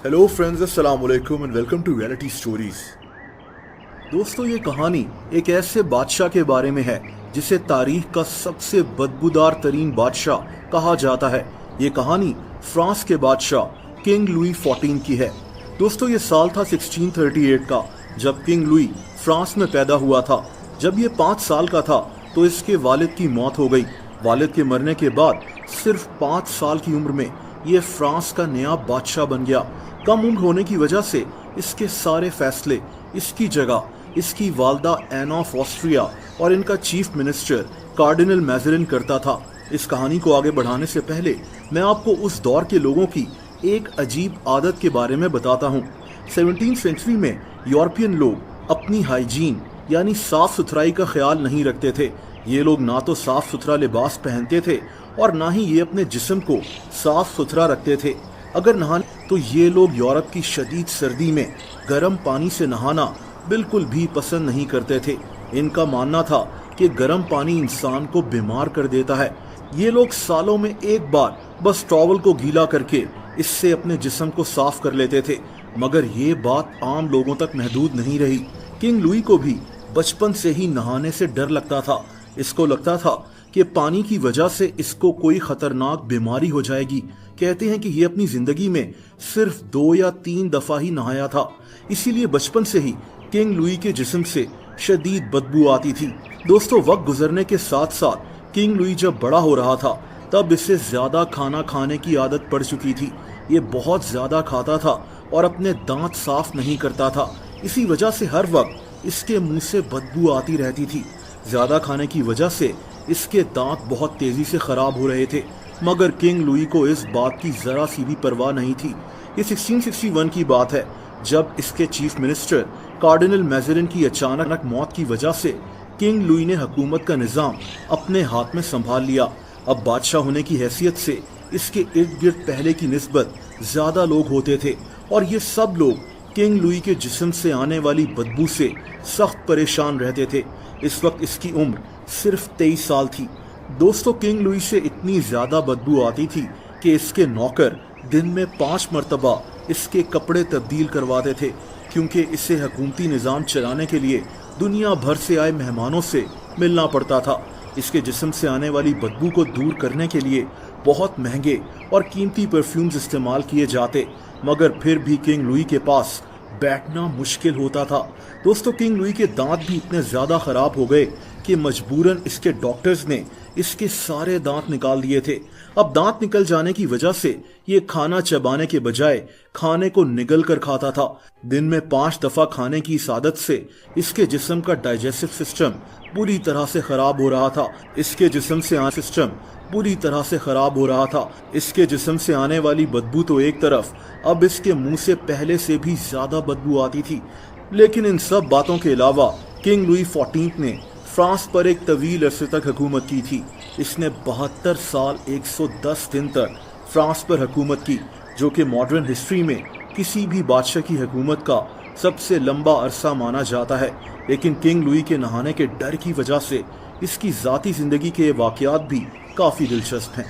Hello friends, अस्सलाम वालेकुम and welcome to reality stories. दोस्तों, ये कहानी एक ऐसे बादशाह के बारे में है जिसे तारीख का सबसे बदबूदार तरीन बादशाह कहा जाता है। ये कहानी फ्रांस के बादशाह किंग लुई 14 की है। दोस्तों, ये साल था 1638 का, जब किंग लुई फ्रांस में पैदा हुआ था। जब ये 5 साल का था तो इसके वालिद की मौत हो गई। वालिद के मरने के बाद सिर्फ 5 साल की उम्र में ये फ्रांस का नया बादशाह बन गया। कम उम्र होने की वजह से इसके सारे फैसले इसकी जगह इसकी वालदा एन ऑफ ऑस्ट्रिया और इनका चीफ मिनिस्टर कार्डिनल मैज़ारिन करता था। इस कहानी को आगे बढ़ाने से पहले मैं आपको उस दौर के लोगों की एक अजीब आदत के बारे में बताता हूँ। 17वीं सेंचुरी में यूरोपियन लोग अपनी हाइजीन यानी साफ सुथराई का ख्याल नहीं रखते थे। ये लोग ना तो साफ सुथरा लिबास पहनते थे और ना ही ये अपने जिस्म को साफ सुथरा रखते थे। अगर नहाने तो ये लोग यूरोप की शदीद सर्दी में गर्म पानी से नहाना बिल्कुल भी पसंद नहीं करते थे। इनका मानना था कि गर्म पानी इंसान को बीमार कर देता है। ये लोग सालों में एक बार बस टॉवल को गीला करके इससे अपने जिस्म को साफ कर लेते थे, मगर ये बात आम लोगों तक महदूद नहीं रही। किंग लुई को भी बचपन से ही नहाने से डर लगता था। इसको लगता था कि पानी की वजह से इसको कोई खतरनाक बीमारी हो जाएगी। कहते हैं कि ये अपनी जिंदगी में सिर्फ 2 या 3 दफा ही नहाया था। इसीलिए बचपन से ही किंग लुई के जिस्म से शदीद बदबू आती थी। दोस्तों, वक्त गुजरने के साथ साथ किंग लुई जब बड़ा हो रहा था तब इसे ज्यादा खाना खाने की आदत पड़ चुकी थी। ये बहुत ज्यादा खाता था और अपने दांत साफ नहीं करता था। इसी वजह से हर वक्त इसके मुंह से बदबू आती रहती थी। ज्यादा खाने की वजह से इसके दांत बहुत तेजी से खराब हो रहे थे, मगर किंग लुई को इस बात की जरा सी भी परवाह नहीं थी। ये 1661 की बात है, जब इसके चीफ मिनिस्टर कार्डिनल मैज़ारिन की अचानक मौत की वजह से किंग लुई ने हुकूमत का निजाम अपने हाथ में संभाल लिया। अब बादशाह होने की हैसियत से इसके इर्द गिर्द पहले की निस्बत ज्यादा लोग होते थे और ये सब लोग किंग लुई के जिस्म से आने वाली बदबू से सख्त परेशान रहते थे। इस वक्त इसकी उम्र सिर्फ 23 साल थी। दोस्तों, किंग लुई से इतनी ज्यादा बदबू आती थी कि इसके नौकर दिन में 5 मरतबा इसके कपड़े तब्दील करवाते थे, क्योंकि इसे हुकूमती निज़ाम चलाने के लिए दुनिया भर से आए मेहमानों से मिलना पड़ता था। इसके जिस्म से आने वाली बदबू को दूर करने के लिए बहुत महंगे और कीमती परफ्यूम्स इस्तेमाल किए जाते, मगर फिर भी किंग लुई के पास बैठना मुश्किल होता था। दोस्तों, किंग लुई के दांत भी इतने ज्यादा खराब हो गए कि मजबूरन इसके डॉक्टर्स ने इसके सारे दांत निकाल दिए थे। अब दांत निकल जाने की वजह से ये खाना चबाने के बजाय खाने को निगल कर खाता था। दिन में 5 दफा खाने की इस आदत से इसके जिस्म का डाइजेस्टिव सिस्टम पूरी तरह से खराब हो रहा था। इसके जिस्म से आने वाली बदबू तो एक तरफ, अब इसके मुंह से पहले से भी ज्यादा बदबू आती थी। लेकिन इन सब बातों के अलावा किंग लुई 14 ने फ्रांस पर एक तवील अरसे तक हुकूमत की थी। इसने 72 साल 110 दिन तक फ्रांस पर हुकूमत की, जो कि मॉडर्न हिस्ट्री में किसी भी बादशाह की हुकूमत का सबसे लंबा अरसा माना जाता है। लेकिन किंग लुई के नहाने के डर की वजह से इसकी जाती जिंदगी के वाकयात भी काफी दिलचस्प हैं।